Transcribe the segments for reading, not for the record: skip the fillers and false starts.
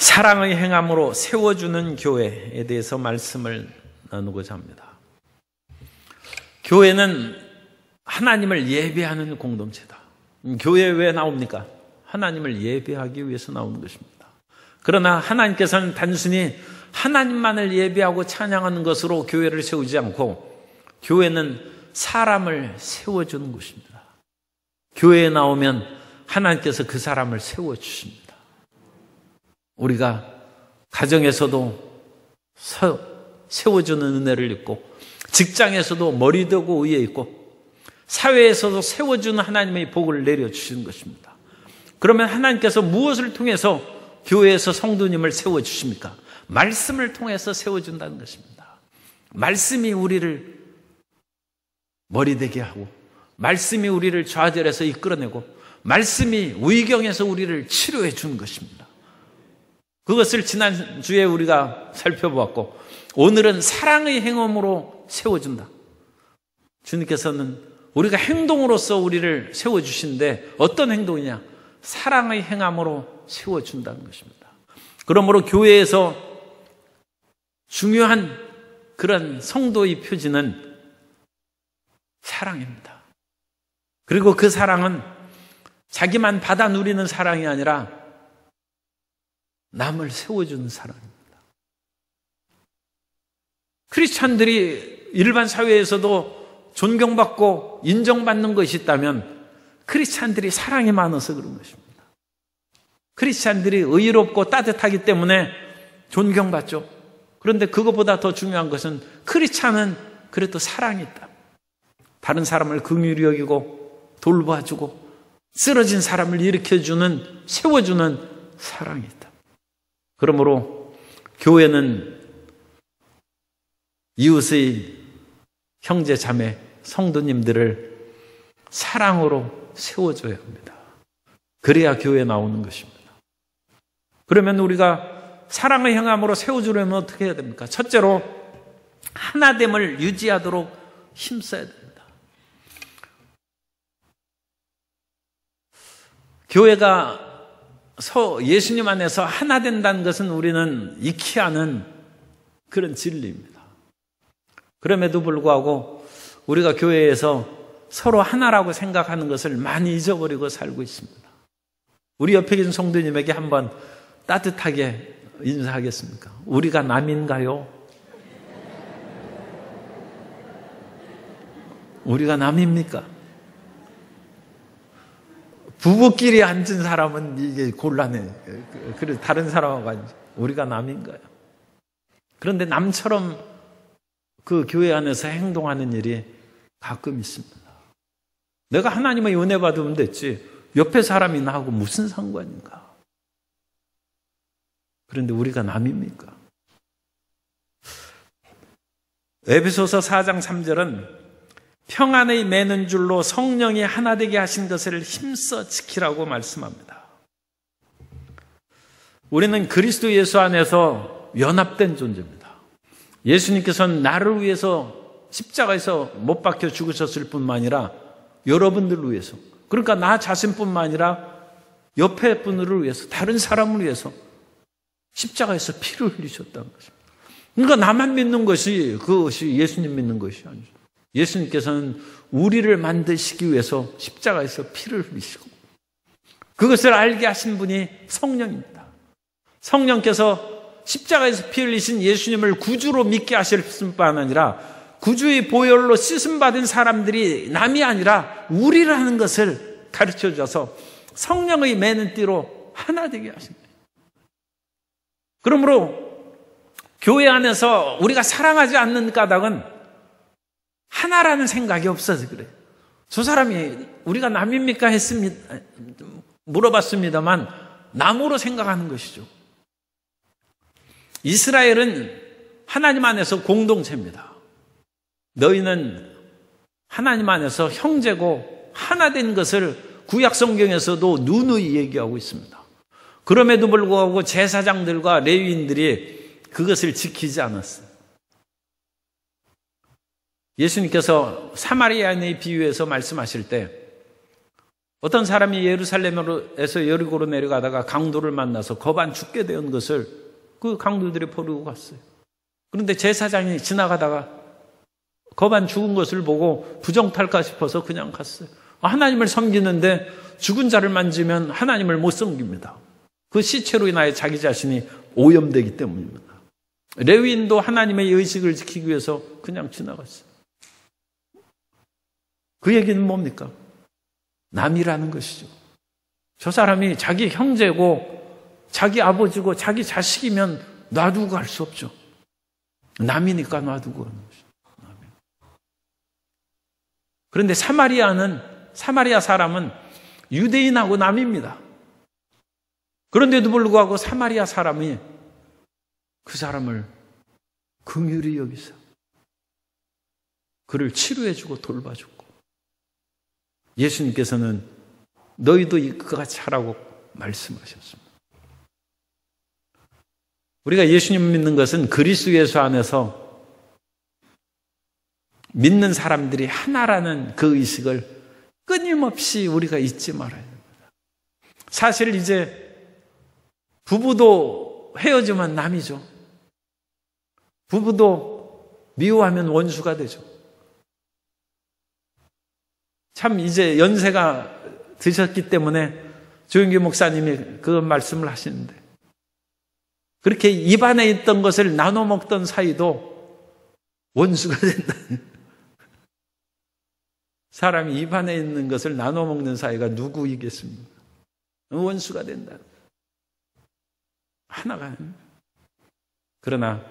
사랑의 행함으로 세워주는 교회에 대해서 말씀을 나누고자 합니다. 교회는 하나님을 예배하는 공동체다. 교회에 왜 나옵니까? 하나님을 예배하기 위해서 나오는 것입니다. 그러나 하나님께서는 단순히 하나님만을 예배하고 찬양하는 것으로 교회를 세우지 않고 교회는 사람을 세워주는 것입니다. 교회에 나오면 하나님께서 그 사람을 세워주십니다. 우리가 가정에서도 세워주는 은혜를 입고 직장에서도 머리 되고 위에 있고 사회에서도 세워주는 하나님의 복을 내려주시는 것입니다. 그러면 하나님께서 무엇을 통해서 교회에서 성도님을 세워주십니까? 말씀을 통해서 세워준다는 것입니다. 말씀이 우리를 머리 되게 하고 말씀이 우리를 좌절해서 이끌어내고 말씀이 위경에서 우리를 치료해 주는 것입니다. 그것을 지난주에 우리가 살펴보았고 오늘은 사랑의 행함으로 세워준다. 주님께서는 우리가 행동으로서 우리를 세워주시는데 어떤 행동이냐? 사랑의 행함으로 세워준다는 것입니다. 그러므로 교회에서 중요한 그런 성도의 표지는 사랑입니다. 그리고 그 사랑은 자기만 받아 누리는 사랑이 아니라 남을 세워주는 사랑입니다. 크리스찬들이 일반 사회에서도 존경받고 인정받는 것이 있다면 크리스찬들이 사랑이 많아서 그런 것입니다. 크리스찬들이 의롭고 따뜻하기 때문에 존경받죠. 그런데 그것보다 더 중요한 것은 크리스찬은 그래도 사랑이 있다. 다른 사람을 긍휼히 여기고 돌봐주고 쓰러진 사람을 일으켜주는 세워주는 사랑이 있다. 그러므로 교회는 이웃의 형제 자매 성도님들을 사랑으로 세워줘야 합니다. 그래야 교회에 나오는 것입니다. 그러면 우리가 사랑의 행함으로 세워주려면 어떻게 해야 됩니까? 첫째로 하나됨을 유지하도록 힘써야 됩니다. 교회가 예수님 안에서 하나 된다는 것은 우리는 익히 아는 그런 진리입니다. 그럼에도 불구하고 우리가 교회에서 서로 하나라고 생각하는 것을 많이 잊어버리고 살고 있습니다. 우리 옆에 계신 성도님에게 한번 따뜻하게 인사하겠습니까? 우리가 남인가요? 우리가 남입니까? 부부끼리 앉은 사람은 이게 곤란해. 그래서 다른 사람하고 앉아. 우리가 남인가요? 그런데 남처럼 그 교회 안에서 행동하는 일이 가끔 있습니다. 내가 하나님의 은혜 받으면 됐지 옆에 사람이 나하고 무슨 상관인가? 그런데 우리가 남입니까? 에베소서 4장 3절은 평안의 매는 줄로 성령이 하나 되게 하신 것을 힘써 지키라고 말씀합니다. 우리는 그리스도 예수 안에서 연합된 존재입니다. 예수님께서는 나를 위해서 십자가에서 못 박혀 죽으셨을 뿐만 아니라 여러분들을 위해서, 그러니까 나 자신뿐만 아니라 옆에 분들을 위해서, 다른 사람을 위해서 십자가에서 피를 흘리셨다는 것입니다. 그러니까 나만 믿는 것이 그것이 예수님 믿는 것이 아니죠. 예수님께서는 우리를 만드시기 위해서 십자가에서 피를 흘리시고 그것을 알게 하신 분이 성령입니다. 성령께서 십자가에서 피 흘리신 예수님을 구주로 믿게 하실 뿐만 아니라 구주의 보혈로 씻음받은 사람들이 남이 아니라 우리라는 것을 가르쳐줘서 성령의 매는 띠로 하나 되게 하십니다. 그러므로 교회 안에서 우리가 사랑하지 않는 까닭은 하나라는 생각이 없어서 그래요. 저 사람이 우리가 남입니까? 했습니다. 물어봤습니다만 남으로 생각하는 것이죠. 이스라엘은 하나님 안에서 공동체입니다. 너희는 하나님 안에서 형제고 하나 된 것을 구약 성경에서도 누누이 얘기하고 있습니다. 그럼에도 불구하고 제사장들과 레위인들이 그것을 지키지 않았어요. 예수님께서 사마리아인의 비유에서 말씀하실 때 어떤 사람이 예루살렘에서 여리고로 내려가다가 강도를 만나서 거반 죽게 된 것을 그 강도들이 버리고 갔어요. 그런데 제사장이 지나가다가 거반 죽은 것을 보고 부정탈까 싶어서 그냥 갔어요. 하나님을 섬기는데 죽은 자를 만지면 하나님을 못 섬깁니다. 그 시체로 인하여 자기 자신이 오염되기 때문입니다. 레위인도 하나님의 의식을 지키기 위해서 그냥 지나갔어요. 그 얘기는 뭡니까? 남이라는 것이죠. 저 사람이 자기 형제고 자기 아버지고 자기 자식이면 놔두고 갈 수 없죠. 남이니까 놔두고 가는 것이죠. 그런데 사마리아 사람은 유대인하고 남입니다. 그런데도 불구하고 사마리아 사람이 그 사람을 긍휼히 여기서 그를 치료해주고 돌봐주고, 예수님께서는 너희도 그같이 하라고 말씀하셨습니다. 우리가 예수님 믿는 것은 그리스도 예수 안에서 믿는 사람들이 하나라는 그 의식을 끊임없이 우리가 잊지 말아야 됩니다. 사실 이제 부부도 헤어지면 남이죠. 부부도 미워하면 원수가 되죠. 참 이제 연세가 드셨기 때문에 조영기 목사님이 그 말씀을 하시는데, 그렇게 입안에 있던 것을 나눠 먹던 사이도 원수가 된다. 사람이 입안에 있는 것을 나눠 먹는 사이가 누구이겠습니까? 원수가 된다. 하나가. 그러나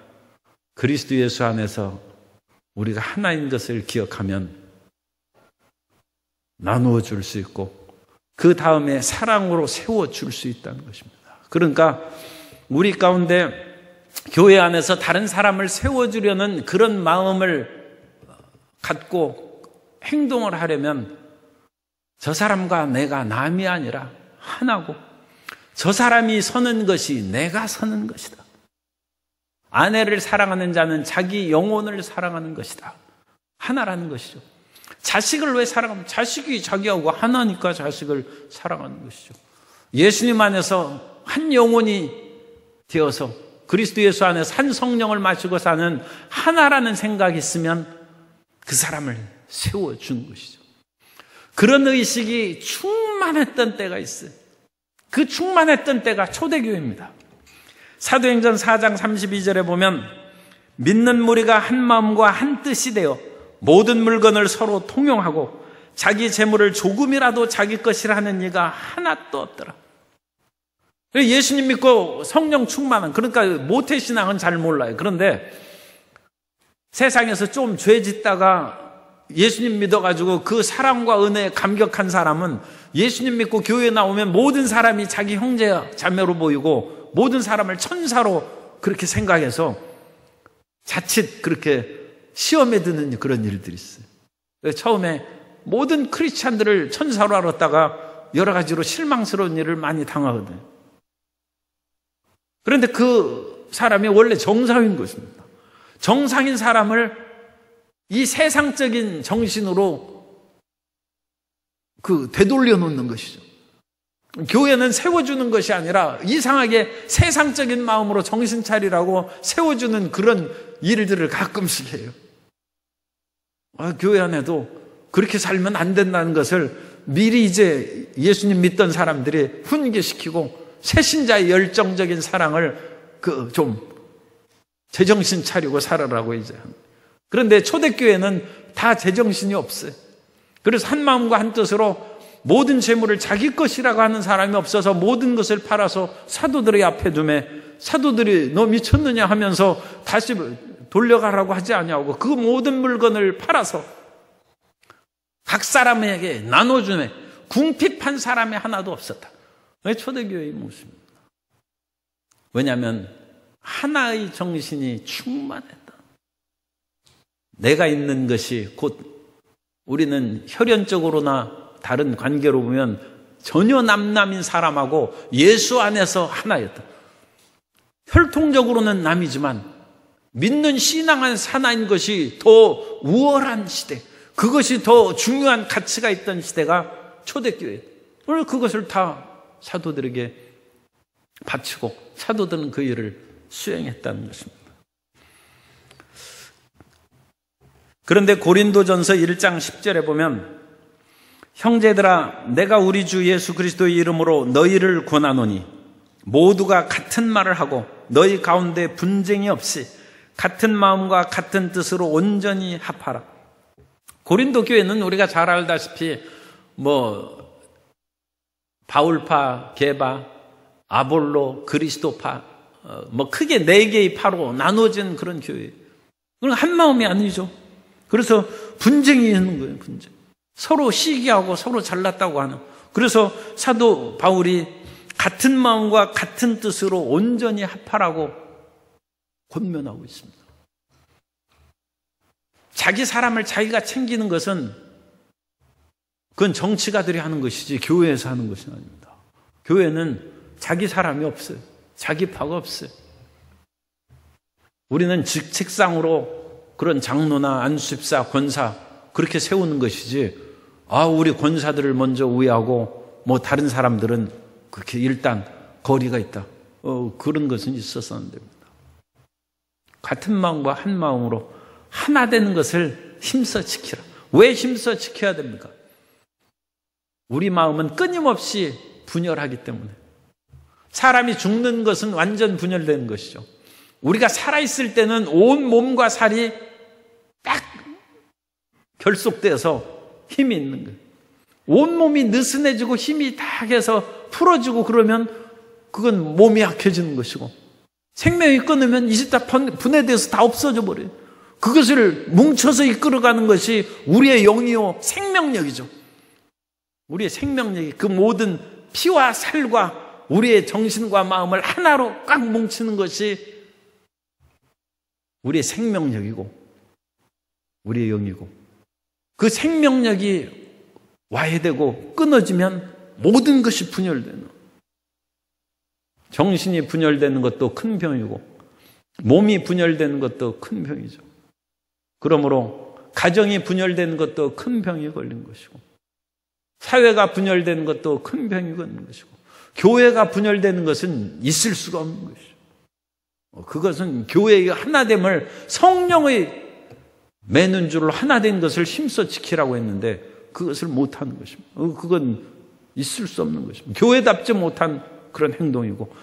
그리스도 예수 안에서 우리가 하나인 것을 기억하면 나누어 줄 수 있고, 그 다음에 사랑으로 세워줄 수 있다는 것입니다. 그러니까 우리 가운데 교회 안에서 다른 사람을 세워주려는 그런 마음을 갖고 행동을 하려면 저 사람과 내가 남이 아니라 하나고, 저 사람이 서는 것이 내가 서는 것이다. 아내를 사랑하는 자는 자기 영혼을 사랑하는 것이다. 하나라는 것이죠. 자식을 왜 사랑하면, 자식이 자기하고 하나니까 자식을 사랑하는 것이죠. 예수님 안에서 한 영혼이 되어서 그리스도 예수 안에서 한 성령을 마시고 사는 하나라는 생각이 있으면 그 사람을 세워주는 것이죠. 그런 의식이 충만했던 때가 있어요. 그 충만했던 때가 초대교회입니다. 사도행전 4장 32절에 보면 믿는 무리가 한 마음과 한 뜻이 되어 모든 물건을 서로 통용하고 자기 재물을 조금이라도 자기 것이라 하는 이가 하나도 없더라. 예수님 믿고 성령 충만한, 그러니까 모태신앙은 잘 몰라요. 그런데 세상에서 좀 죄 짓다가 예수님 믿어가지고 그 사랑과 은혜에 감격한 사람은 예수님 믿고 교회에 나오면 모든 사람이 자기 형제야 자매로 보이고 모든 사람을 천사로 그렇게 생각해서 자칫 그렇게 시험에 드는 그런 일들이 있어요. 처음에 모든 크리스찬들을 천사로 알았다가 여러 가지로 실망스러운 일을 많이 당하거든요. 그런데 그 사람이 원래 정상인 것입니다. 정상인 사람을 이 세상적인 정신으로 되돌려 놓는 것이죠. 교회는 세워주는 것이 아니라 이상하게 세상적인 마음으로 정신 차리라고 세워주는 그런 일들을 가끔씩 해요. 교회 안에도 그렇게 살면 안 된다는 것을 미리 이제 예수님 믿던 사람들이 훈계시키고 새신자의 열정적인 사랑을 좀 제정신 차리고 살아라고 이제. 그런데 초대교회는 다 제정신이 없어요. 그래서 한 마음과 한 뜻으로 모든 재물을 자기 것이라고 하는 사람이 없어서 모든 것을 팔아서 사도들의 앞에 두매 사도들이 너 미쳤느냐 하면서 다시 돌려가라고 하지 않냐고 그 모든 물건을 팔아서 각 사람에게 나눠주매 궁핍한 사람이 하나도 없었다. 초대교회의 모습입니다. 왜냐하면 하나의 정신이 충만했다. 내가 있는 것이 곧 우리는 혈연적으로나 다른 관계로 보면 전혀 남남인 사람하고 예수 안에서 하나였다. 혈통적으로는 남이지만 믿는 신앙 안에서 하나인 것이 더 우월한 시대, 그것이 더 중요한 가치가 있던 시대가 초대교회. 오늘 그것을 다 사도들에게 바치고 사도들은 그 일을 수행했다는 것입니다. 그런데 고린도전서 1장 10절에 보면 형제들아 내가 우리 주 예수 그리스도의 이름으로 너희를 권하노니 모두가 같은 말을 하고 너희 가운데 분쟁이 없이 같은 마음과 같은 뜻으로 온전히 합하라. 고린도 교회는 우리가 잘 알다시피 바울파, 게바, 아볼로, 그리스도파 크게 4개의 파로 나눠진 그런 교회예요. 그건 한 마음이 아니죠. 그래서 분쟁이 있는 거예요. 분쟁. 서로 시기하고 서로 잘났다고 하는. 그래서 사도 바울이 같은 마음과 같은 뜻으로 온전히 합하라고 권면하고 있습니다. 자기 사람을 자기가 챙기는 것은 그건 정치가들이 하는 것이지 교회에서 하는 것이 아닙니다. 교회는 자기 사람이 없어요. 자기 파가 없어요. 우리는 직책상으로 그런 장로나 안수집사, 권사 그렇게 세우는 것이지 우리 권사들을 먼저 우애하고 다른 사람들은 그렇게 일단 거리가 있다. 그런 것은 있어서는 안 됩니다. 같은 마음과 한 마음으로 하나 되는 것을 힘써 지키라. 왜 힘써 지켜야 됩니까? 우리 마음은 끊임없이 분열하기 때문에. 사람이 죽는 것은 완전 분열되는 것이죠. 우리가 살아있을 때는 온 몸과 살이 딱 결속돼서 힘이 있는 거예요. 온몸이 느슨해지고 힘이 딱 해서 풀어지고 그러면 그건 몸이 약해지는 것이고 생명이 끊으면 이제 다 분해돼서 다 없어져 버려요. 그것을 뭉쳐서 이끌어가는 것이 우리의 영이요 생명력이죠. 우리의 생명력이 그 모든 피와 살과 우리의 정신과 마음을 하나로 꽉 뭉치는 것이 우리의 생명력이고 우리의 영이고 그 생명력이 와해되고 끊어지면 모든 것이 분열되는 정신이 분열되는 것도 큰 병이고 몸이 분열되는 것도 큰 병이죠. 그러므로 가정이 분열되는 것도 큰 병이 걸린 것이고 사회가 분열되는 것도 큰 병이 걸린 것이고 교회가 분열되는 것은 있을 수가 없는 것이죠. 그것은 교회의 하나됨을 성령의 맨눈줄로 하나된 것을 힘써 지키라고 했는데 그것을 못하는 것입니다. 그건 있을 수 없는 것입니다. 교회답지 못한 그런 행동이고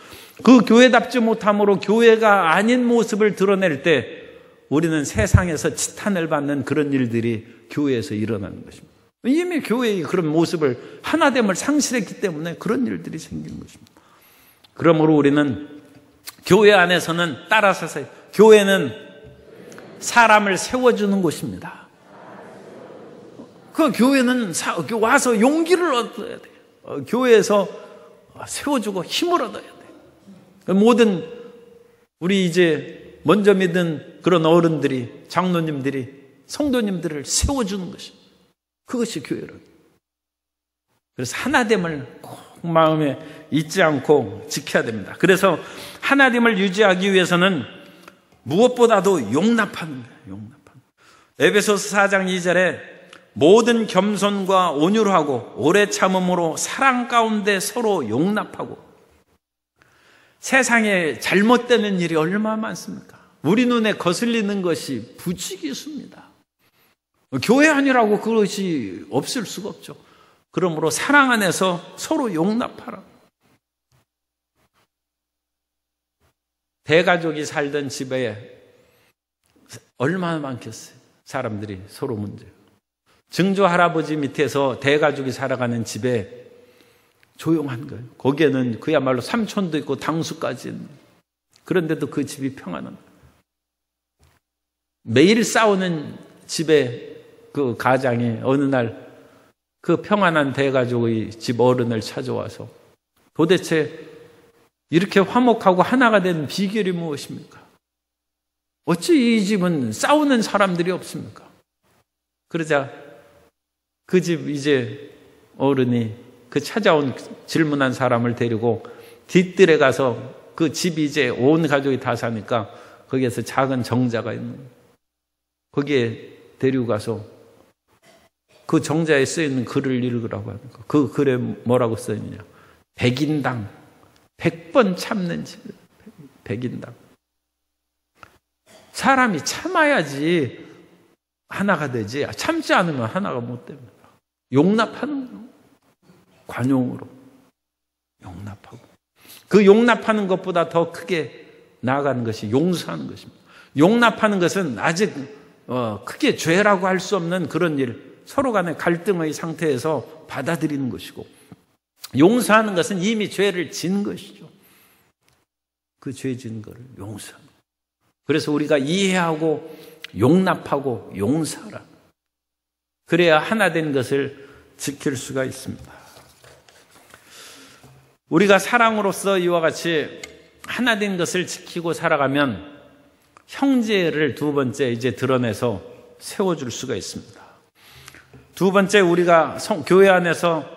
그 교회답지 못함으로 교회가 아닌 모습을 드러낼 때 우리는 세상에서 지탄을 받는 그런 일들이 교회에서 일어나는 것입니다. 이미 교회의 그런 모습을 하나됨을 상실했기 때문에 그런 일들이 생기는 것입니다. 그러므로 우리는 교회 안에서는 따라서 교회는 사람을 세워주는 곳입니다. 그 교회는 와서 용기를 얻어야 돼요. 교회에서 세워주고 힘을 얻어야 돼요. 모든 우리 이제 먼저 믿은 그런 어른들이 장로님들이 성도님들을 세워주는 것입니다. 그것이 교회라고. 그래서 하나됨을 꼭 마음에 잊지 않고 지켜야 됩니다. 그래서 하나됨을 유지하기 위해서는 무엇보다도 용납하는 거예요. 용납하는. 에베소서 4장 2절에 모든 겸손과 온유하고 오래 참음으로 사랑 가운데 서로 용납하고. 세상에 잘못되는 일이 얼마나 많습니까? 우리 눈에 거슬리는 것이 부지기수입니다. 교회 아니라고 그것이 없을 수가 없죠. 그러므로 사랑 안에서 서로 용납하라. 대가족이 살던 집에 얼마나 많겠어요. 사람들이 서로 문제. 증조 할아버지 밑에서 대가족이 살아가는 집에 조용한 거예요. 거기에는 그야말로 삼촌도 있고 당수까지 있는. 그런데도 그 집이 평안한 거예요. 매일 싸우는 집에 그 가장이 어느 날 그 평안한 대가족의 집 어른을 찾아와서 도대체 이렇게 화목하고 하나가 된 비결이 무엇입니까? 어찌 이 집은 싸우는 사람들이 없습니까? 그러자 그 집 이제 어른이 그 찾아온 질문한 사람을 데리고 뒷뜰에 가서 그 집이 이제 온 가족이 다 사니까 거기에서 작은 정자가 있는 거예요. 거기에 데리고 가서 그 정자에 쓰여있는 글을 읽으라고 하는 거. 그 글에 뭐라고 써있느냐. 백인당. 100번 참는 집. 백인당. 사람이 참아야지 하나가 되지. 참지 않으면 하나가 못 됩니다. 용납하는 거. 관용으로. 용납하고. 그 용납하는 것보다 더 크게 나아가는 것이 용서하는 것입니다. 용납하는 것은 아직 크게 죄라고 할 수 없는 그런 일, 서로 간의 갈등의 상태에서 받아들이는 것이고, 용서하는 것은 이미 죄를 진 것이죠. 그 죄 진 것을 용서하는 것. 그래서 우리가 이해하고 용납하고 용서하라. 그래야 하나 된 것을 지킬 수가 있습니다. 우리가 사랑으로서 이와 같이 하나 된 것을 지키고 살아가면 형제를 두 번째 이제 드러내서 세워줄 수가 있습니다. 두 번째, 우리가 교회 안에서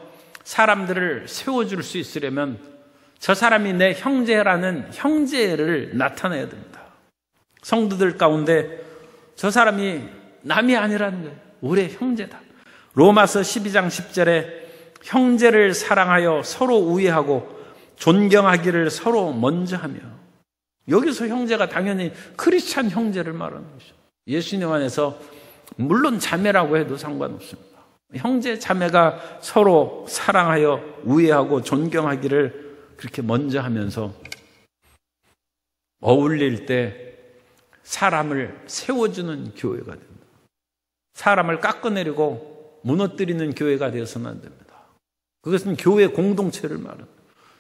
사람들을 세워줄 수 있으려면 저 사람이 내 형제라는 형제를 나타내야 됩니다. 성도들 가운데 저 사람이 남이 아니라는 거예요. 우리의 형제다. 로마서 12장 10절에 형제를 사랑하여 서로 우애하고 존경하기를 서로 먼저 하며, 여기서 형제가 당연히 크리스찬 형제를 말하는 것이죠. 예수님 안에서 물론 자매라고 해도 상관없습니다. 형제 자매가 서로 사랑하여 우애하고 존경하기를 그렇게 먼저 하면서 어울릴 때 사람을 세워주는 교회가 됩니다. 사람을 깎아내리고 무너뜨리는 교회가 되어서는 안 됩니다. 그것은 교회 공동체를 말합니다.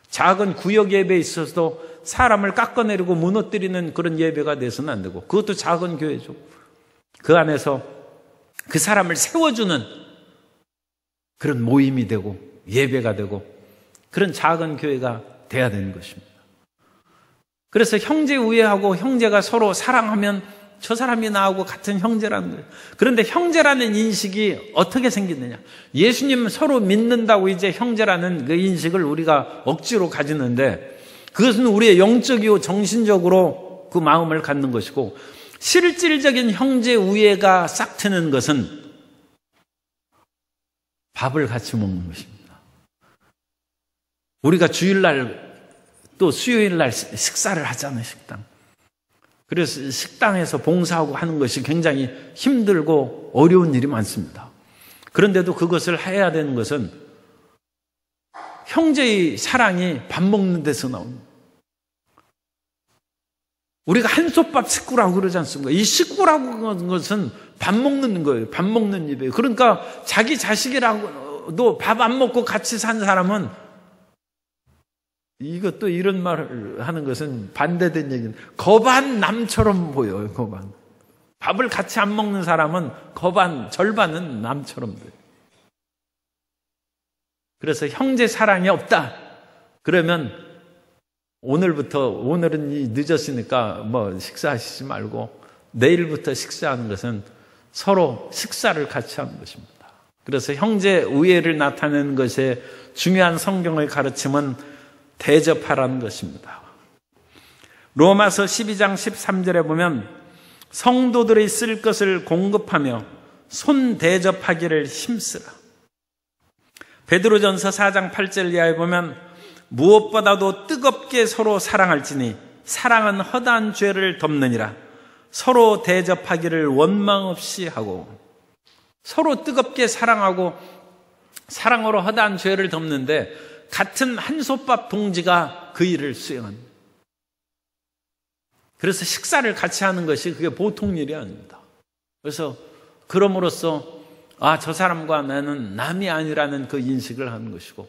작은 구역 예배에 있어서도 사람을 깎아내리고 무너뜨리는 그런 예배가 돼서는 안 되고, 그것도 작은 교회죠. 그 안에서 그 사람을 세워주는 그런 모임이 되고 예배가 되고 그런 작은 교회가 돼야 되는 것입니다. 그래서 형제 우애하고 형제가 서로 사랑하면 저 사람이 나하고 같은 형제라는 거예요. 그런데 형제라는 인식이 어떻게 생기느냐. 예수님 서로 믿는다고 이제 형제라는 그 인식을 우리가 억지로 가지는데, 그것은 우리의 영적이고 정신적으로 그 마음을 갖는 것이고, 실질적인 형제 우애가 싹 트는 것은 밥을 같이 먹는 것입니다. 우리가 주일날 또 수요일날 식사를 하잖아요. 식당. 그래서 식당에서 봉사하고 하는 것이 굉장히 힘들고 어려운 일이 많습니다. 그런데도 그것을 해야 되는 것은 형제의 사랑이 밥 먹는 데서 나옵니다. 우리가 한솥밥 식구라고 그러지 않습니까? 이 식구라고 하는 것은 밥 먹는 거예요. 밥 먹는 입이에요. 그러니까 자기 자식이라고도 밥 안 먹고 같이 산 사람은, 이것도 이런 말을 하는 것은 반대된 얘기는, 거반 남처럼 보여요. 거반. 밥을 같이 안 먹는 사람은 절반은 남처럼 돼요. 그래서 형제 사랑이 없다 그러면 오늘은 늦었으니까 식사하시지 말고 내일부터 식사하는 것은 서로 식사를 같이 하는 것입니다. 그래서 형제 우애를 나타내는 것의 중요한 성경의 가르침은 대접하라는 것입니다. 로마서 12장 13절에 보면 성도들이 쓸 것을 공급하며 손 대접하기를 힘쓰라. 베드로전서 4장 8절 이하에 보면 무엇보다도 뜨겁게 서로 사랑할지니 사랑은 허다한 죄를 덮느니라. 서로 대접하기를 원망 없이 하고, 서로 뜨겁게 사랑하고 사랑으로 허다한 죄를 덮는데 같은 한솥밥 동지가 그 일을 수행합니다. 그래서 식사를 같이 하는 것이 그게 보통 일이 아닙니다. 그래서 그럼으로써 저 사람과 나는 남이 아니라는 그 인식을 하는 것이고,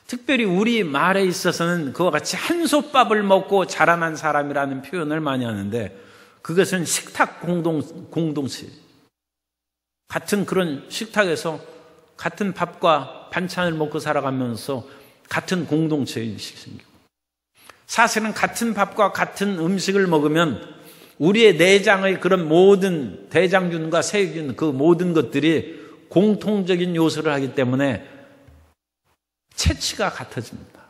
특별히 우리 말에 있어서는 그와 같이 한솥밥을 먹고 자라난 사람이라는 표현을 많이 하는데, 그것은 식탁 공동체, 같은 그런 식탁에서 같은 밥과 반찬을 먹고 살아가면서 같은 공동체 인식이 생기고, 사실은 같은 밥과 같은 음식을 먹으면 우리의 내장의 그런 모든 대장균과 세균, 그 모든 것들이 공통적인 요소를 하기 때문에 체취가 같아집니다.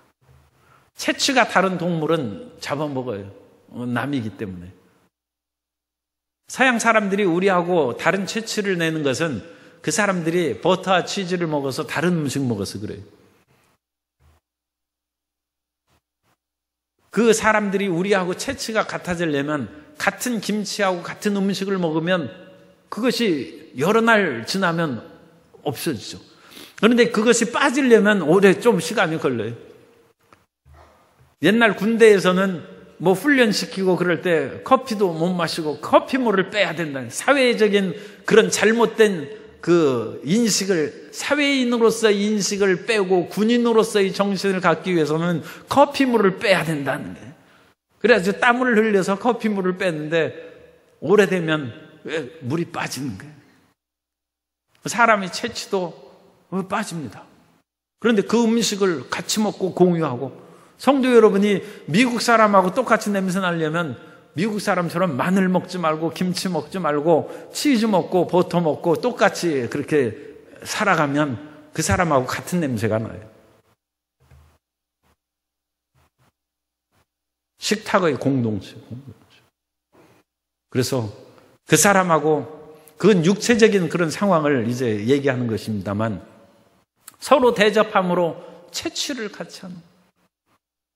체취가 다른 동물은 잡아먹어요. 남이기 때문에. 서양 사람들이 우리하고 다른 체취를 내는 것은 그 사람들이 버터와 치즈를 먹어서 다른 음식 먹어서 그래요. 그 사람들이 우리하고 체취가 같아지려면 같은 김치하고 같은 음식을 먹으면 그것이 여러 날 지나면 없어지죠. 그런데 그것이 빠지려면 오래 좀 시간이 걸려요. 옛날 군대에서는 뭐 훈련시키고 그럴 때 커피도 못 마시고 커피물을 빼야 된다. 사회적인 그런 잘못된 그 인식을, 사회인으로서의 인식을 빼고 군인으로서의 정신을 갖기 위해서는 커피물을 빼야 된다는 거예요. 그래서 땀을 흘려서 커피물을 뺐는데 오래되면 물이 빠지는 거예요. 사람의 체취도 빠집니다. 그런데 그 음식을 같이 먹고 공유하고, 성도 여러분이 미국 사람하고 똑같이 냄새 나려면 미국 사람처럼 마늘 먹지 말고 김치 먹지 말고 치즈 먹고 버터 먹고 똑같이 그렇게 살아가면 그 사람하고 같은 냄새가 나요. 식탁의 공동체. 그래서 그 사람하고, 그건 육체적인 그런 상황을 이제 얘기하는 것입니다만, 서로 대접함으로 체취를 같이 하는,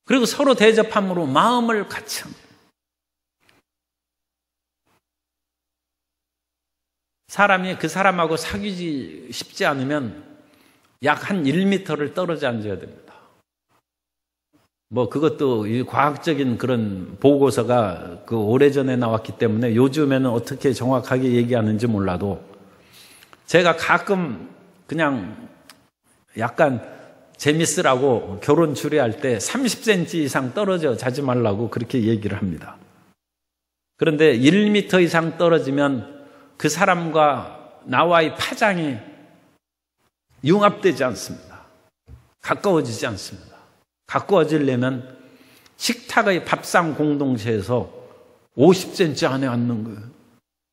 그리고 서로 대접함으로 마음을 같이 하는. 사람이 그 사람하고 사귀지 싶지 않으면 약 한 1m를 떨어져 앉아야 됩니다. 뭐 그것도 과학적인 그런 보고서가 그 오래전에 나왔기 때문에 요즘에는 어떻게 정확하게 얘기하는지 몰라도, 제가 가끔 그냥 약간 재밌으라고 결혼 주례할 때 30cm 이상 떨어져 자지 말라고 그렇게 얘기를 합니다. 그런데 1m 이상 떨어지면 그 사람과 나와의 파장이 융합되지 않습니다. 가까워지지 않습니다. 가까워지려면 식탁의 밥상 공동체에서 50cm 안에 앉는 거예요.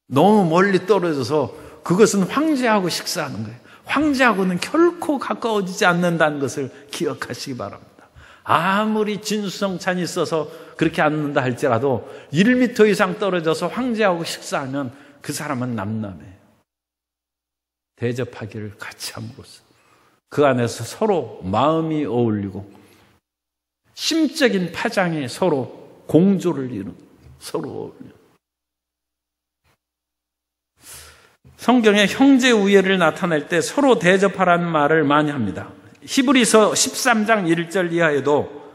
너무 멀리 떨어져서 그것은 황제하고 식사하는 거예요. 황제하고는 결코 가까워지지 않는다는 것을 기억하시기 바랍니다. 아무리 진수성찬이 있어서 그렇게 앉는다 할지라도 1m 이상 떨어져서 황제하고 식사하면 그 사람은 남남해요. 대접하기를 같이 함으로써 그 안에서 서로 마음이 어울리고 심적인 파장이 서로 공조를 이루는, 서로 어울려요. 성경에 형제 우애를 나타낼 때 서로 대접하라는 말을 많이 합니다. 히브리서 13장 1절 이하에도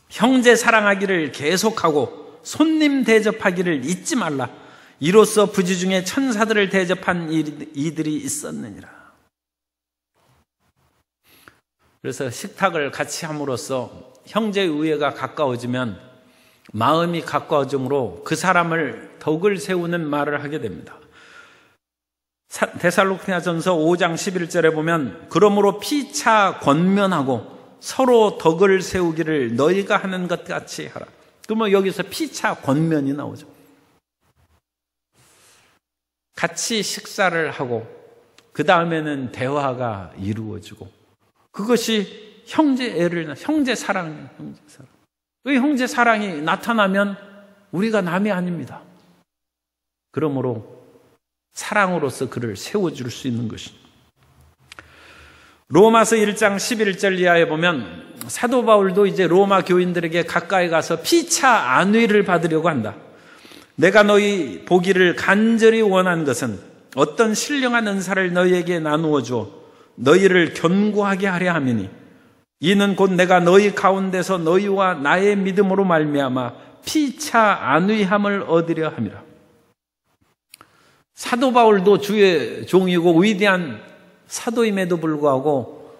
형제 사랑하기를 계속하고 손님 대접하기를 잊지 말라. 이로써 부지 중에 천사들을 대접한 이들이 있었느니라. 그래서 식탁을 같이 함으로써 형제의 우애가 가까워지면 마음이 가까워지므로 그 사람을 덕을 세우는 말을 하게 됩니다. 데살로니가전서 5장 11절에 보면 그러므로 피차 권면하고 서로 덕을 세우기를 너희가 하는 것 같이 하라. 그러면 여기서 피차 권면이 나오죠. 같이 식사를 하고 그 다음에는 대화가 이루어지고, 그것이 형제 사랑이에요. 형제 사랑. 그 형제 사랑이 나타나면 우리가 남이 아닙니다. 그러므로 사랑으로서 그를 세워줄 수 있는 것입니다. 로마서 1장 11절 이하에 보면 사도 바울도 이제 로마 교인들에게 가까이 가서 피차 안위를 받으려고 한다. 내가 너희 보기를 간절히 원한 것은 어떤 신령한 은사를 너희에게 나누어 주어 너희를 견고하게 하려 함이니, 이는 곧 내가 너희 가운데서 너희와 나의 믿음으로 말미암아 피차 안위함을 얻으려 함이라. 사도 바울도 주의 종이고 위대한 사도임에도 불구하고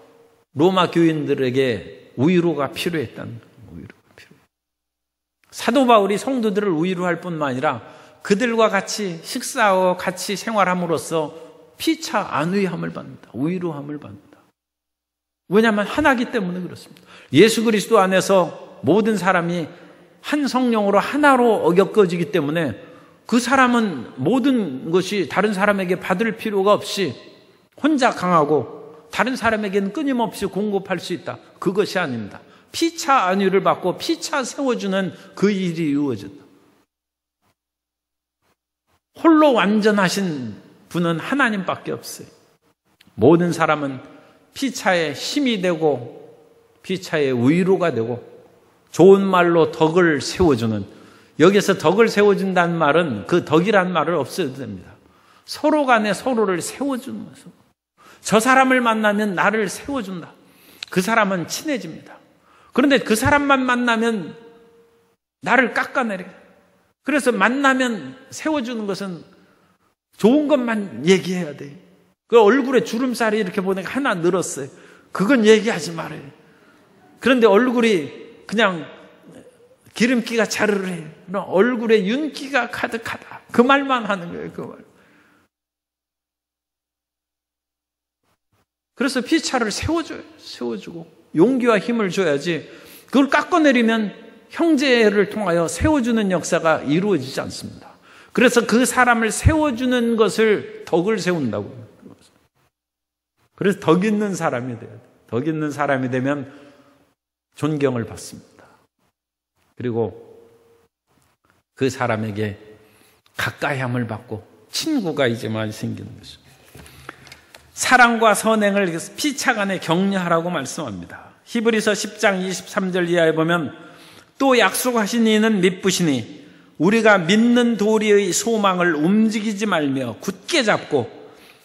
로마 교인들에게 위로가 필요했다는 거예요. 사도 바울이 성도들을 위로할 뿐만 아니라 그들과 같이 식사하고 같이 생활함으로써 피차 안위함을 받는다. 위로함을 받는다. 왜냐하면 하나이기 때문에 그렇습니다. 예수 그리스도 안에서 모든 사람이 한 성령으로 하나로 엮어지기 때문에 그 사람은 모든 것이 다른 사람에게 받을 필요가 없이 혼자 강하고 다른 사람에게는 끊임없이 공급할 수 있다. 그것이 아닙니다. 피차 안위를 받고 피차 세워주는 그 일이 이루어진다. 홀로 완전하신 분은 하나님밖에 없어요. 모든 사람은 피차에 힘이 되고 피차의 위로가 되고 좋은 말로 덕을 세워주는, 여기서 덕을 세워준다는 말은 그 덕이란 말을 없애도 됩니다. 서로 간에 서로를 세워주는 모습. 저 사람을 만나면 나를 세워준다. 그 사람은 친해집니다. 그런데 그 사람만 만나면 나를 깎아내려. 그래서 만나면 세워주는 것은 좋은 것만 얘기해야 돼. 그 얼굴에 주름살이 이렇게 보니까 하나 늘었어요. 그건 얘기하지 말아요. 그런데 얼굴이 그냥 기름기가 자르르해. 얼굴에 윤기가 가득하다. 그 말만 하는 거예요. 그 말. 그래서 피차를 세워줘요. 세워주고 용기와 힘을 줘야지. 그걸 깎아내리면 형제를 통하여 세워주는 역사가 이루어지지 않습니다. 그래서 그 사람을 세워주는 것을 덕을 세운다고. 그래서 덕 있는 사람이 돼야 돼요. 덕 있는 사람이 되면 존경을 받습니다. 그리고 그 사람에게 가까이함을 받고 친구가 이제 많이 생기는 것입니다. 사랑과 선행을 피차간에 격려하라고 말씀합니다. 히브리서 10장 23절 이하에 보면 또 약속하신 이는 미쁘시니 우리가 믿는 도리의 소망을 움직이지 말며 굳게 잡고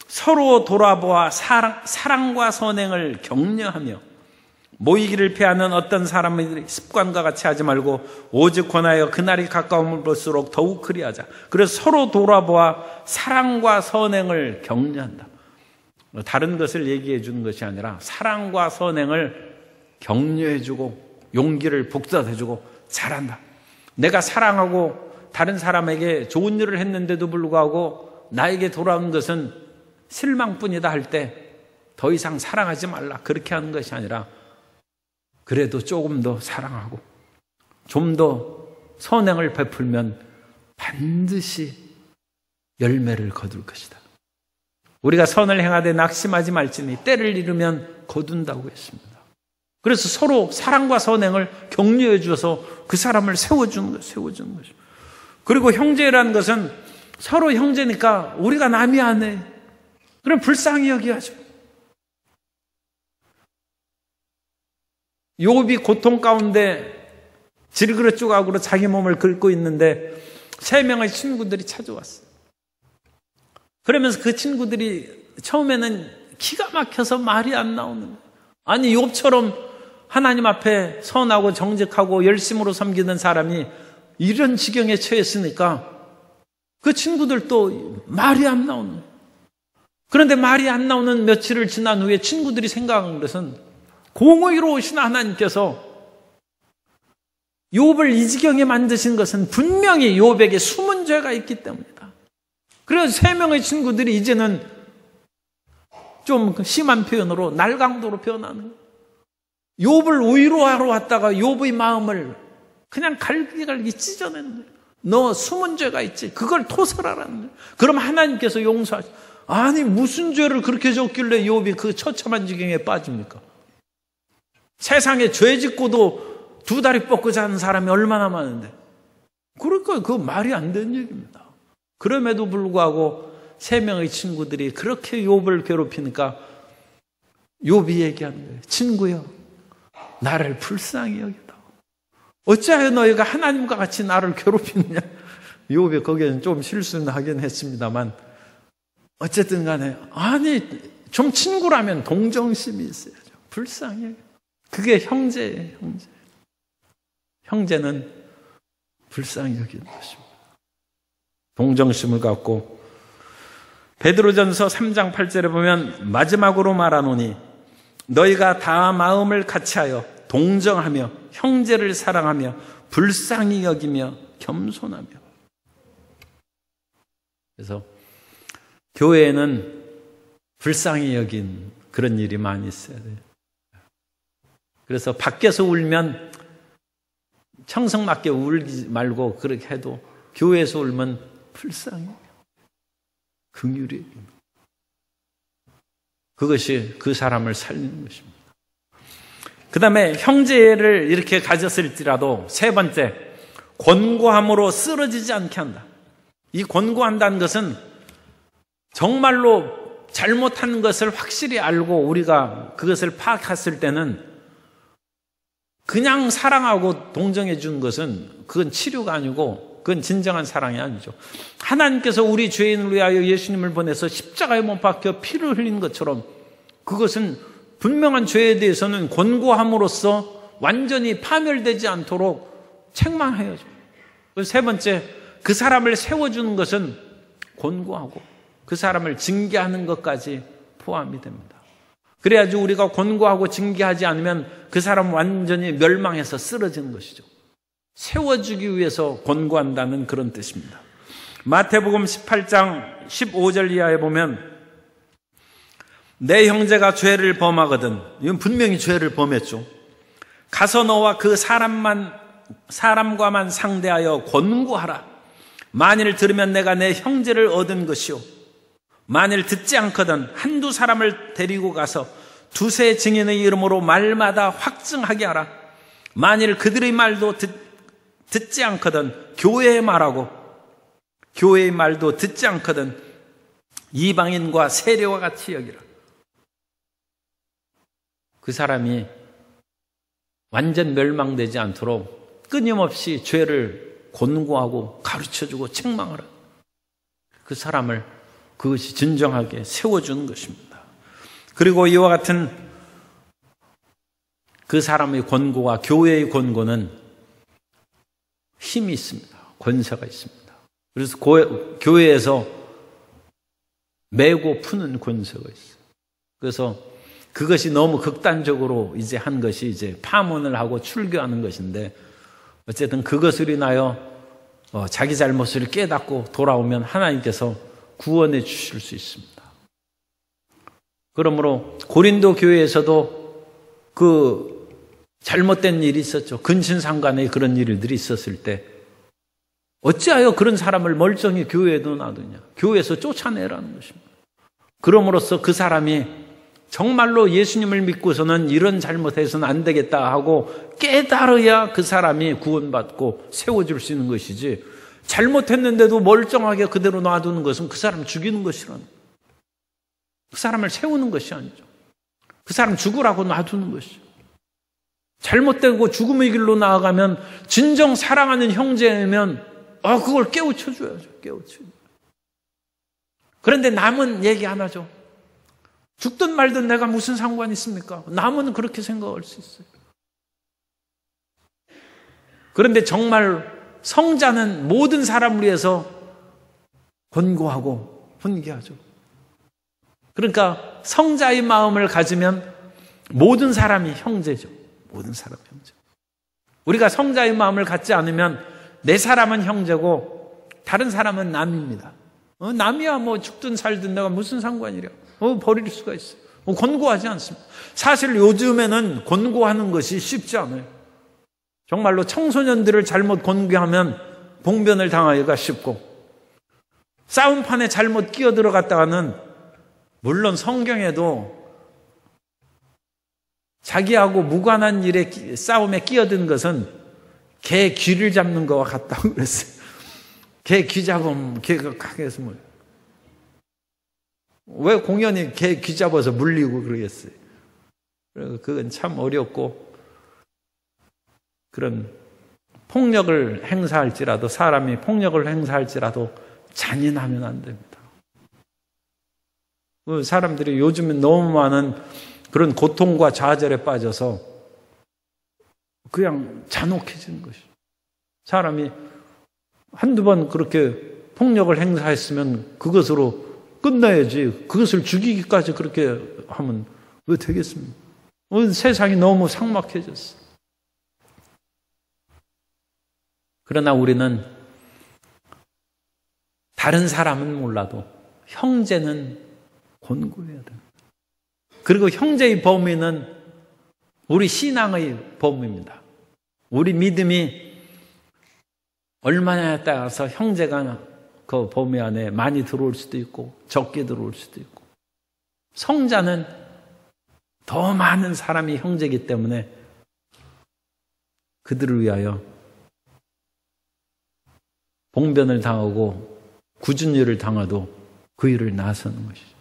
서로 돌아보아 사랑과 선행을 격려하며 모이기를 피하는 어떤 사람의 습관과 같이 하지 말고 오직 권하여 그날이 가까움을 볼수록 더욱 그리하자. 그래서 서로 돌아보아 사랑과 선행을 격려한다. 다른 것을 얘기해 주는 것이 아니라 사랑과 선행을 격려해 주고 용기를 북돋아 주고 잘한다. 내가 사랑하고 다른 사람에게 좋은 일을 했는데도 불구하고 나에게 돌아온 것은 실망뿐이다 할 때 더 이상 사랑하지 말라. 그렇게 하는 것이 아니라 그래도 조금 더 사랑하고 좀 더 선행을 베풀면 반드시 열매를 거둘 것이다. 우리가 선을 행하되 낙심하지 말지니 때를 이르면 거둔다고 했습니다. 그래서 서로 사랑과 선행을 격려해 주어서 그 사람을 세워주는 것입니다. 그리고 형제라는 것은 서로 형제니까 우리가 남이 안 해. 그럼 불쌍히 여겨야죠. 욥이 고통 가운데 질그릇 조각으로 자기 몸을 긁고 있는데 3명의 친구들이 찾아왔어요. 그러면서 그 친구들이 처음에는 기가 막혀서 말이 안 나오는 거예요. 아니 욥처럼 하나님 앞에 선하고 정직하고 열심으로 섬기는 사람이 이런 지경에 처했으니까 그 친구들도 말이 안 나오는 거예요. 그런데 말이 안 나오는 며칠을 지난 후에 친구들이 생각한 것은 공의로우신 하나님께서 욥을 이 지경에 만드신 것은 분명히 욥에게 숨은 죄가 있기 때문이다. 그래서 3명의 친구들이 이제는 좀 심한 표현으로 날강도로 변하는 거예요. 욥을 위로하러 왔다가 욥의 마음을 그냥 갈기갈기 찢어내는 거예요. 너 숨은 죄가 있지. 그걸 토설하라는 거예요. 그럼 하나님께서 용서하시. 아니 무슨 죄를 그렇게 졌길래 욥이 그 처참한 지경에 빠집니까? 세상에 죄 짓고도 2다리 뻗고 자는 사람이 얼마나 많은데. 그러니까 그거 말이 안 되는 얘기입니다. 그럼에도 불구하고 3명의 친구들이 그렇게 욥을 괴롭히니까 욥이 얘기하는 거예요. 친구여, 나를 불쌍히 여기다. 어찌하여 너희가 하나님과 같이 나를 괴롭히느냐. 욥이 거기에는 좀 실수는 하긴 했습니다만 어쨌든 간에 아니 좀 친구라면 동정심이 있어야죠. 불쌍히 여기다. 그게 형제예요. 형제는 불쌍히 여기는 것입니다. 동정심을 갖고 베드로전서 3장 8절에 보면 마지막으로 말하노니 너희가 다 마음을 같이하여 동정하며 형제를 사랑하며 불쌍히 여기며 겸손하며. 그래서 교회에는 불쌍히 여긴 그런 일이 많이 있어야 돼요. 그래서 밖에서 울면 청성맞게 울지 말고 그렇게 해도 교회에서 울면 불쌍히 긍휼히 그것이 그 사람을 살리는 것입니다. 그 다음에 형제를 이렇게 가졌을지라도 3번째, 권고함으로 쓰러지지 않게 한다. 이 권고한다는 것은 정말로 잘못한 것을 확실히 알고 우리가 그것을 파악했을 때는 그냥 사랑하고 동정해 주는 것은 그건 치료가 아니고 그건 진정한 사랑이 아니죠. 하나님께서 우리 죄인을 위하여 예수님을 보내서 십자가에 못 박혀 피를 흘린 것처럼 그것은 분명한 죄에 대해서는 권고함으로써 완전히 파멸되지 않도록 책망해야죠. 세 번째, 그 사람을 세워주는 것은 권고하고 그 사람을 징계하는 것까지 포함이 됩니다. 그래야지 우리가 권고하고 징계하지 않으면 그 사람은 완전히 멸망해서 쓰러지는 것이죠. 세워주기 위해서 권고한다는 그런 뜻입니다. 마태복음 18장 15절 이하에 보면 내 형제가 죄를 범하거든, 이건 분명히 죄를 범했죠. 가서 너와 그 사람과만 상대하여 권고하라. 만일 들으면 내가 내 형제를 얻은 것이요, 만일 듣지 않거든 한두 사람을 데리고 가서 두세 증인의 이름으로 말마다 확증하게 하라. 만일 그들의 말도 듣지 않거든 교회의 말하고 교회의 말도 듣지 않거든 이방인과 세례와 같이 여기라. 그 사람이 완전 멸망되지 않도록 끊임없이 죄를 권고하고 가르쳐주고 책망하라. 그 사람을 그것이 진정하게 세워주는 것입니다. 그리고 이와 같은 그 사람의 권고와 교회의 권고는 힘이 있습니다. 권세가 있습니다. 그래서 교회에서 메고 푸는 권세가 있어요. 그래서 그것이 너무 극단적으로 이제 한 것이 이제 파문을 하고 출교하는 것인데, 어쨌든 그것을 인하여 자기 잘못을 깨닫고 돌아오면 하나님께서 구원해 주실 수 있습니다. 그러므로 고린도 교회에서도 그 잘못된 일이 있었죠. 근신상간에 그런 일들이 있었을 때 어찌하여 그런 사람을 멀쩡히 교회에 놔두냐. 교회에서 쫓아내라는 것입니다. 그럼으로써 그 사람이 정말로 예수님을 믿고서는 이런 잘못해서는 안 되겠다 하고 깨달아야 그 사람이 구원받고 세워줄 수 있는 것이지, 잘못했는데도 멀쩡하게 그대로 놔두는 것은 그 사람 죽이는 것이라는, 그 사람을 세우는 것이 아니죠. 그 사람 죽으라고 놔두는 것이죠. 잘못되고 죽음의 길로 나아가면 진정 사랑하는 형제면 그걸 깨우쳐줘야죠. 깨우쳐줘야죠. 그런데 남은 얘기 안 하죠. 죽든 말든 내가 무슨 상관이 있습니까? 남은 그렇게 생각할 수 있어요. 그런데 정말 성자는 모든 사람을 위해서 권고하고 훈계하죠. 그러니까 성자의 마음을 가지면 모든 사람이 형제죠. 모든 사람이 형제. 우리가 성자의 마음을 갖지 않으면 내 사람은 형제고 다른 사람은 남입니다. 남이야 뭐 죽든 살든 내가 무슨 상관이랴. 버릴 수가 있어요. 권고하지 않습니다. 사실 요즘에는 권고하는 것이 쉽지 않아요. 정말로 청소년들을 잘못 권고하면 봉변을 당하기가 쉽고, 싸움판에 잘못 끼어들어갔다가는 물론 성경에도 자기하고 무관한 일에 싸움에 끼어든 것은 개 귀를 잡는 것과 같다고 그랬어요. 개 귀 잡으면 개가 강해서 뭐예요. 왜 공연히 개 귀 잡아서 물리고 그러겠어요. 그건 참 어렵고, 그런 폭력을 행사할지라도, 사람이 폭력을 행사할지라도 잔인하면 안 됩니다. 사람들이 요즘은 너무 많은 그런 고통과 좌절에 빠져서 그냥 잔혹해지는 것이죠. 사람이 한두 번 그렇게 폭력을 행사했으면 그것으로 끝나야지, 그것을 죽이기까지 그렇게 하면 왜 되겠습니까? 세상이 너무 삭막해졌어. 그러나 우리는 다른 사람은 몰라도 형제는 권고해야 됩니다. 그리고 형제의 범위는 우리 신앙의 범위입니다. 우리 믿음이 얼마냐에 따라서 형제가 그 범위 안에 많이 들어올 수도 있고 적게 들어올 수도 있고, 성자는 더 많은 사람이 형제이기 때문에 그들을 위하여 봉변을 당하고 굳은 일을 당해도 그 일을 나서는 것이죠.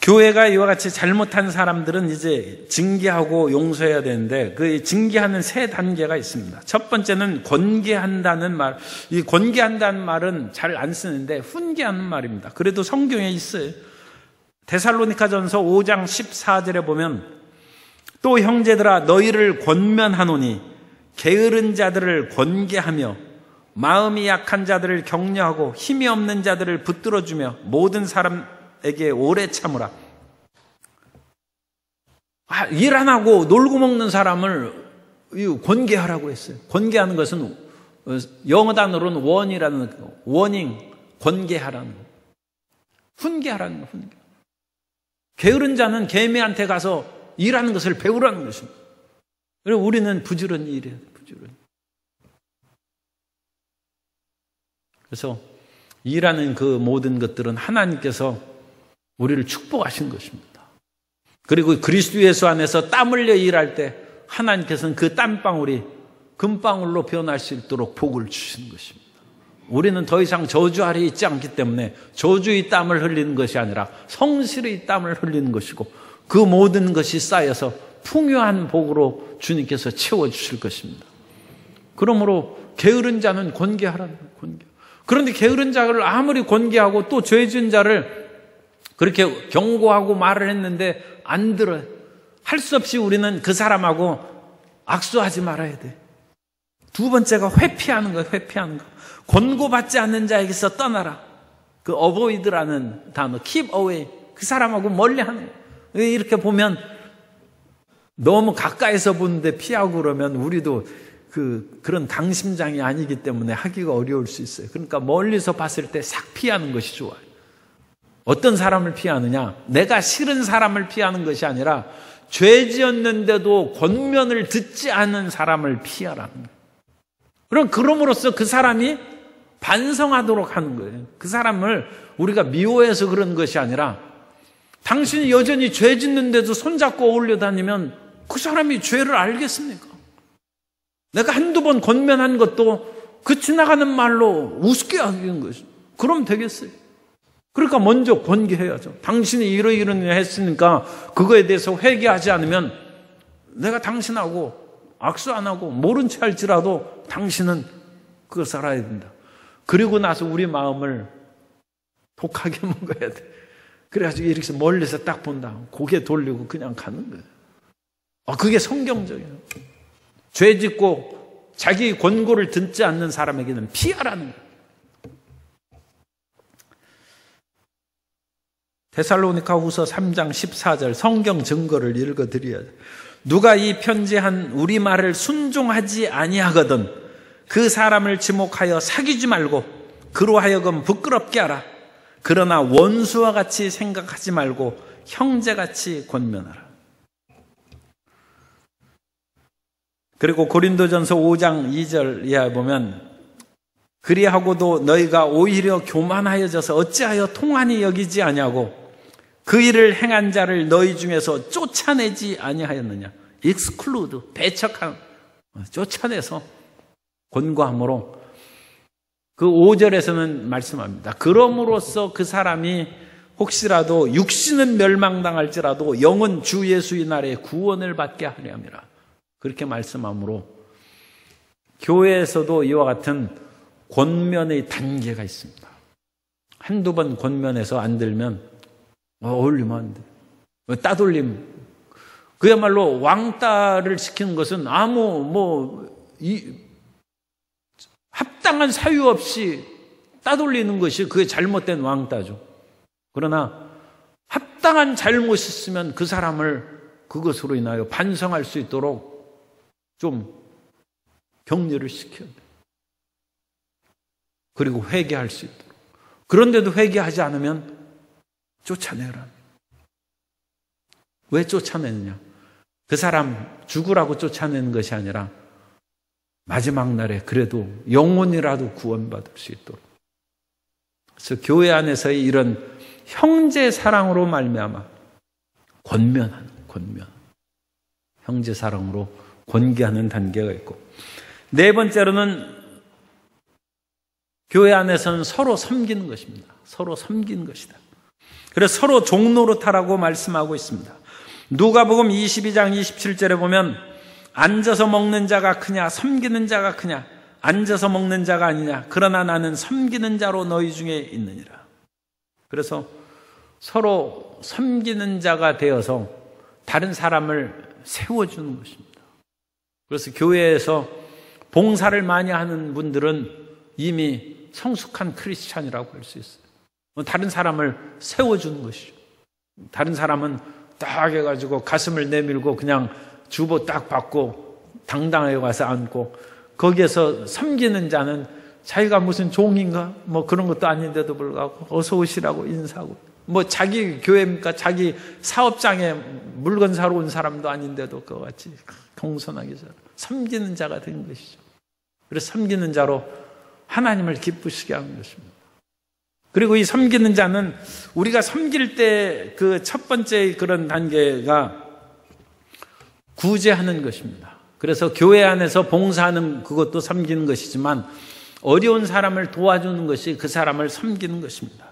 교회가 이와 같이 잘못한 사람들은 이제 징계하고 용서해야 되는데 그 징계하는 세 단계가 있습니다. 첫 번째는 권계한다는 말. 이 권계한다는 말은 잘 안 쓰는데 훈계하는 말입니다. 그래도 성경에 있어요. 데살로니가전서 5장 14절에 보면 또 형제들아 너희를 권면하노니 게으른 자들을 권계하며 마음이 약한 자들을 격려하고 힘이 없는 자들을 붙들어주며 모든 사람에게 오래 참으라. 일 안 하고 놀고 먹는 사람을 권계하라고 했어요. 권계하는 것은 영어 단어로는 원이라는 거, 워닝, 권계하라는 거. 훈계하라는 거, 훈계. 게으른 자는 개미한테 가서 일하는 것을 배우라는 것입니다. 그리고 우리는 부지런히 일해야 돼, 부지런히. 그래서 일하는 그 모든 것들은 하나님께서 우리를 축복하신 것입니다. 그리고 그리스도 예수 안에서 땀 흘려 일할 때 하나님께서는 그 땀방울이 금방울로 변할 수 있도록 복을 주시는 것입니다. 우리는 더 이상 저주 아래 있지 않기 때문에 저주의 땀을 흘리는 것이 아니라 성실의 땀을 흘리는 것이고 그 모든 것이 쌓여서 풍요한 복으로 주님께서 채워주실 것입니다. 그러므로 게으른 자는 권계하라는 거예요. 권계. 그런데 게으른 자를 아무리 권계하고 또 죄 지은 자를 그렇게 경고하고 말을 했는데 안 들어요. 할 수 없이 우리는 그 사람하고 악수하지 말아야 돼. 두 번째가 회피하는 거예요. 회피하는 거. 권고받지 않는 자에게서 떠나라. 그 avoid라는 단어, keep away. 그 사람하고 멀리 하는 거예요. 이렇게 보면 너무 가까이서 보는데 피하고 그러면 우리도 그런 당심장이 아니기 때문에 하기가 어려울 수 있어요. 그러니까 멀리서 봤을 때 싹 피하는 것이 좋아요. 어떤 사람을 피하느냐? 내가 싫은 사람을 피하는 것이 아니라 죄 지었는데도 권면을 듣지 않는 사람을 피하라는 거예요. 그럼 그럼으로써 그 사람이 반성하도록 하는 거예요. 그 사람을 우리가 미워해서 그런 것이 아니라 당신이 여전히 죄 짓는데도 손잡고 어울려 다니면 그 사람이 죄를 알겠습니까? 내가 한두 번 권면한 것도 그 지나가는 말로 우습게 하는 것이. 그럼 되겠어요. 그러니까 먼저 권계해야죠. 당신이 이러이러니 했으니까 그거에 대해서 회개하지 않으면 내가 당신하고 악수 안 하고 모른 체 할지라도 당신은 그거 살아야 된다. 그리고 나서 우리 마음을 독하게 먹어야 돼. 그래가지고 이렇게 멀리서 딱 본다. 고개 돌리고 그냥 가는 거예요. 그게 성경적이에요. 죄 짓고 자기 권고를 듣지 않는 사람에게는 피하라는 거예요. 데살로니가 후서 3장 14절 성경 증거를 읽어드려야 돼. 누가 이 편지한 우리 말을 순종하지 아니하거든 그 사람을 지목하여 사귀지 말고 그로 하여금 부끄럽게 하라. 그러나 원수와 같이 생각하지 말고 형제같이 권면하라. 그리고 고린도전서 5장 2절 이하에 보면 그리하고도 너희가 오히려 교만하여져서 어찌하여 통한이 여기지 아니하고 그 일을 행한 자를 너희 중에서 쫓아내지 아니하였느냐. exclude, 배척한, 쫓아내서 권고함으로 그 5절에서는 말씀합니다. 그럼으로써 그 사람이 혹시라도 육신은 멸망당할지라도 영은 주 예수의 날에 구원을 받게 하려 함이라. 그렇게 말씀함으로 교회에서도 이와 같은 권면의 단계가 있습니다. 한두 번 권면해서 안 들면 어울리면 안 돼. 따돌림. 그야말로 왕따를 시키는 것은 합당한 사유 없이 따돌리는 것이 그게 잘못된 왕따죠. 그러나 합당한 잘못이 있으면 그 사람을 그것으로 인하여 반성할 수 있도록 좀 격려를 시켜야 돼. 그리고 회개할 수 있도록. 그런데도 회개하지 않으면 쫓아내라. 왜 쫓아내느냐? 그 사람 죽으라고 쫓아내는 것이 아니라 마지막 날에 그래도 영혼이라도 구원받을 수 있도록. 그래서 교회 안에서의 이런 형제 사랑으로 말미암아 권면. 형제 사랑으로 권계하는 단계가 있고, 네 번째로는 교회 안에서는 서로 섬기는 것입니다. 서로 섬기는 것이다. 그래서 서로 종노릇하라고 말씀하고 있습니다. 누가복음 22장 27절에 보면 앉아서 먹는 자가 크냐 섬기는 자가 크냐, 앉아서 먹는 자가 아니냐, 그러나 나는 섬기는 자로 너희 중에 있느니라. 그래서 서로 섬기는 자가 되어서 다른 사람을 세워주는 것입니다. 그래서 교회에서 봉사를 많이 하는 분들은 이미 성숙한 크리스찬이라고 할 수 있어요. 다른 사람을 세워주는 것이죠. 다른 사람은 딱 해가지고 가슴을 내밀고 그냥 주보 딱 받고 당당하게 와서 앉고, 거기에서 섬기는 자는 자기가 무슨 종인가 뭐 그런 것도 아닌데도 불구하고 어서 오시라고 인사하고, 뭐 자기 교회입니까? 자기 사업장에 물건 사러 온 사람도 아닌데도 그와 같이 겸손하게 섬기는 자가 된 것이죠. 그래서 섬기는 자로 하나님을 기쁘시게 하는 것입니다. 그리고 이 섬기는 자는 우리가 섬길 때 그 첫 번째 그런 단계가 구제하는 것입니다. 그래서 교회 안에서 봉사하는 그것도 섬기는 것이지만 어려운 사람을 도와주는 것이 그 사람을 섬기는 것입니다.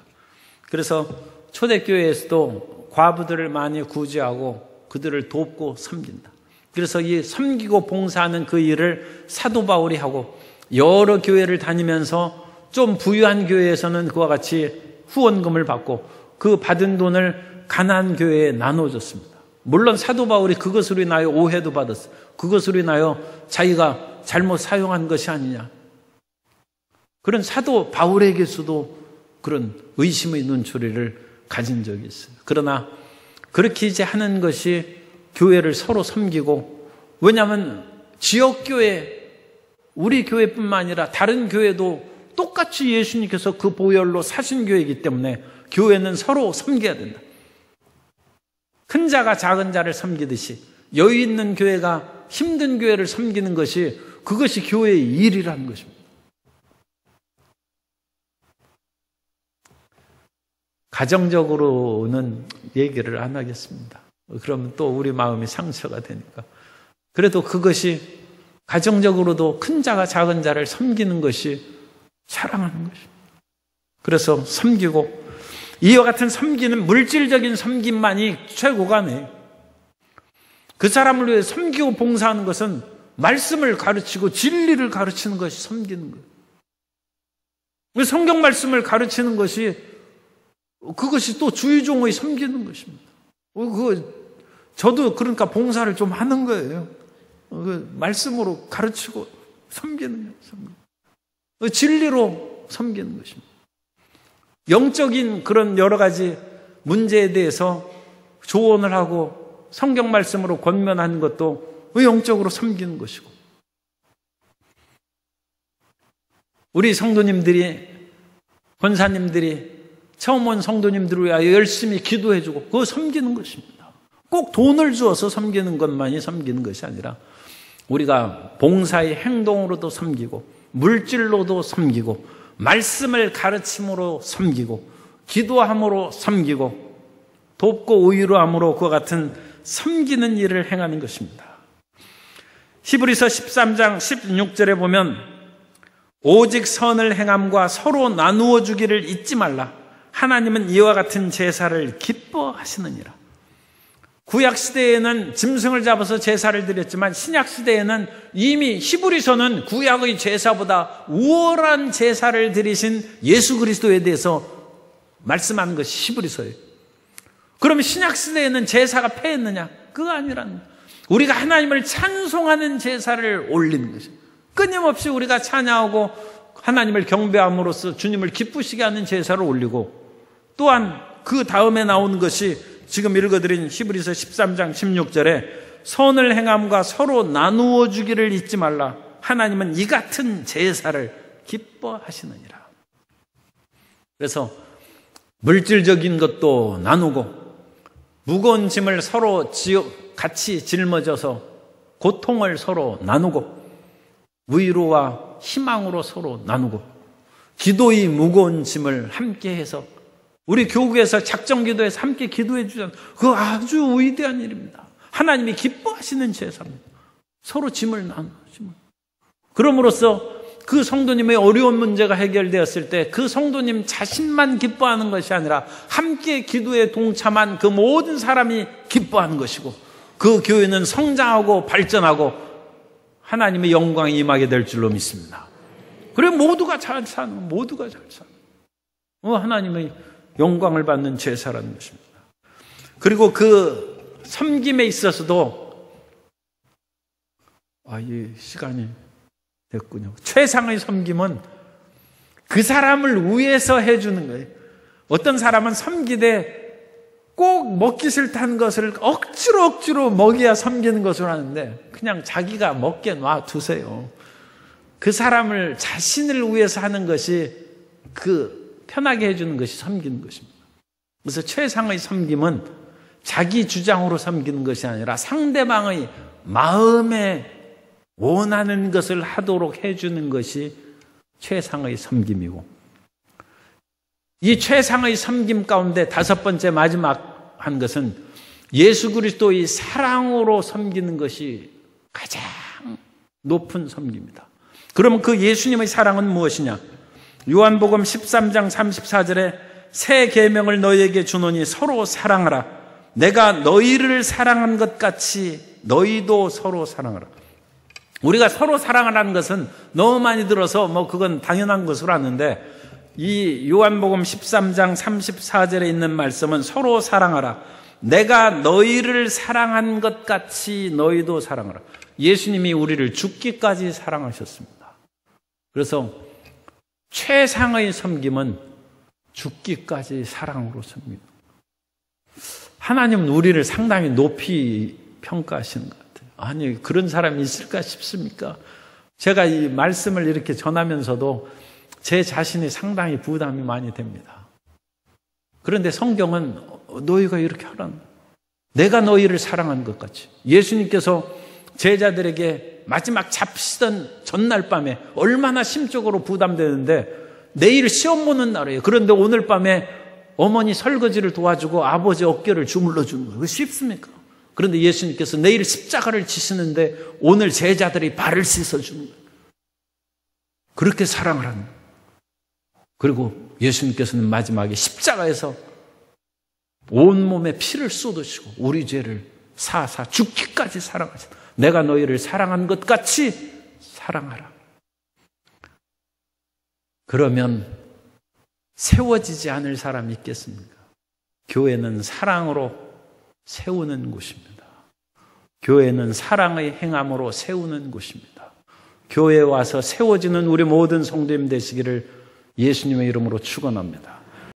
그래서 초대교회에서도 과부들을 많이 구제하고 그들을 돕고 섬긴다. 그래서 이 섬기고 봉사하는 그 일을 사도 바울이 하고, 여러 교회를 다니면서 좀 부유한 교회에서는 그와 같이 후원금을 받고 그 받은 돈을 가난한 교회에 나눠줬습니다. 물론 사도 바울이 그것으로 인하여 오해도 받았어요. 그것으로 인하여 자기가 잘못 사용한 것이 아니냐, 그런 사도 바울에게서도 그런 의심의 눈초리를 가진 적이 있어요. 그러나 그렇게 이제 하는 것이 교회를 서로 섬기고, 왜냐하면 지역교회, 우리 교회뿐만 아니라 다른 교회도 똑같이 예수님께서 그 보혈로 사신 교회이기 때문에 교회는 서로 섬겨야 된다. 큰 자가 작은 자를 섬기듯이 여유 있는 교회가 힘든 교회를 섬기는 것이, 그것이 교회의 일이라는 것입니다. 가정적으로는 얘기를 안 하겠습니다. 그러면 또 우리 마음이 상처가 되니까. 그래도 그것이 가정적으로도 큰 자가 작은 자를 섬기는 것이 사랑하는 것입니다. 그래서 섬기고, 이와 같은 섬기는 물질적인 섬김만이 최고가 아니에요. 그 사람을 위해 섬기고 봉사하는 것은 말씀을 가르치고 진리를 가르치는 것이 섬기는 거예요. 성경 말씀을 가르치는 것이, 그것이 또 주의종의 섬기는 것입니다. 저도 그러니까 봉사를 좀 하는 거예요. 말씀으로 가르치고 섬기는 거예요. 진리로 섬기는 것입니다. 영적인 그런 여러 가지 문제에 대해서 조언을 하고 성경 말씀으로 권면하는 것도 영적으로 섬기는 것이고, 우리 성도님들이, 권사님들이 처음 온 성도님들을 위하여 열심히 기도해주고 그거 섬기는 것입니다. 꼭 돈을 주어서 섬기는 것만이 섬기는 것이 아니라 우리가 봉사의 행동으로도 섬기고, 물질로도 섬기고, 말씀을 가르침으로 섬기고, 기도함으로 섬기고, 돕고 의로함으로 그와 같은 섬기는 일을 행하는 것입니다. 히브리서 13장 16절에 보면 오직 선을 행함과 서로 나누어 주기를 잊지 말라. 하나님은 이와 같은 제사를 기뻐하시느니라. 구약시대에는 짐승을 잡아서 제사를 드렸지만 신약시대에는 이미 히브리서는 구약의 제사보다 우월한 제사를 드리신 예수 그리스도에 대해서 말씀하는 것이 히브리서예요. 그러면 신약시대에는 제사가 패했느냐? 그거 아니라는, 우리가 하나님을 찬송하는 제사를 올리는 것이죠. 끊임없이 우리가 찬양하고 하나님을 경배함으로써 주님을 기쁘시게 하는 제사를 올리고, 또한 그 다음에 나오는 것이 지금 읽어드린 히브리서 13장 16절에 선을 행함과 서로 나누어 주기를 잊지 말라. 하나님은 이 같은 제사를 기뻐하시느니라. 그래서 물질적인 것도 나누고, 무거운 짐을 서로 같이 짊어져서 고통을 서로 나누고, 위로와 희망으로 서로 나누고, 기도의 무거운 짐을 함께해서, 우리 교구에서 작정기도에서 함께 기도해 주잖아요. 그거 아주 위대한 일입니다. 하나님이 기뻐하시는 제사입니다. 서로 짐을 나누고, 그럼으로써 그 성도님의 어려운 문제가 해결되었을 때 그 성도님 자신만 기뻐하는 것이 아니라 함께 기도에 동참한 그 모든 사람이 기뻐하는 것이고, 그 교회는 성장하고 발전하고 하나님의 영광이 임하게 될 줄로 믿습니다. 그래 모두가 잘 사는, 모두가 잘 사는, 하나님의 영광을 받는 제사라는 것입니다. 그리고 그 섬김에 있어서도 이 시간이 됐군요. 최상의 섬김은 그 사람을 위해서 해주는 거예요. 어떤 사람은 섬기되 꼭 먹기 싫다는 것을 억지로 먹여야 섬기는 것을 하는데, 그냥 자기가 먹게 놔두세요. 그 사람을 자신을 위해서 하는 것이, 그 편하게 해주는 것이 섬기는 것입니다. 그래서 최상의 섬김은 자기 주장으로 섬기는 것이 아니라 상대방의 마음에 원하는 것을 하도록 해주는 것이 최상의 섬김이고, 이 최상의 섬김 가운데 다섯 번째 마지막 한 것은 예수 그리스도의 사랑으로 섬기는 것이 가장 높은 섬김입니다. 그러면 그 예수님의 사랑은 무엇이냐? 요한복음 13장 34절에 새 계명을 너희에게 주노니 서로 사랑하라. 내가 너희를 사랑한 것 같이 너희도 서로 사랑하라. 우리가 서로 사랑하라는 것은 너무 많이 들어서 그건 당연한 것으로 아는데, 이 요한복음 13장 34절에 있는 말씀은 서로 사랑하라. 내가 너희를 사랑한 것 같이 너희도 사랑하라. 예수님이 우리를 죽기까지 사랑하셨습니다. 그래서 최상의 섬김은 죽기까지 사랑으로 섬깁니다. 하나님은 우리를 상당히 높이 평가하시는 것 같아요. 아니, 그런 사람이 있을까 싶습니까? 제가 이 말씀을 이렇게 전하면서도 제 자신이 상당히 부담이 많이 됩니다. 그런데 성경은 너희가 이렇게 하라는 거예요. 내가 너희를 사랑한 것 같이. 예수님께서 제자들에게 마지막 잡히던 전날 밤에 얼마나 심적으로 부담되는데, 내일 시험 보는 날이에요. 그런데 오늘 밤에 어머니 설거지를 도와주고 아버지 어깨를 주물러 주는 거예요. 그게 쉽습니까? 그런데 예수님께서 내일 십자가를 지시는데 오늘 제자들이 발을 씻어주는 거예요. 그렇게 사랑을 하는 거예요. 그리고 예수님께서는 마지막에 십자가에서 온몸에 피를 쏟으시고 우리 죄를 사사 죽기까지 사랑하셨다. 내가 너희를 사랑한 것 같이 사랑하라. 그러면 세워지지 않을 사람이 있겠습니까? 교회는 사랑으로 세우는 곳입니다. 교회는 사랑의 행함으로 세우는 곳입니다. 교회에 와서 세워지는 우리 모든 성도님 되시기를 예수님의 이름으로 축원합니다.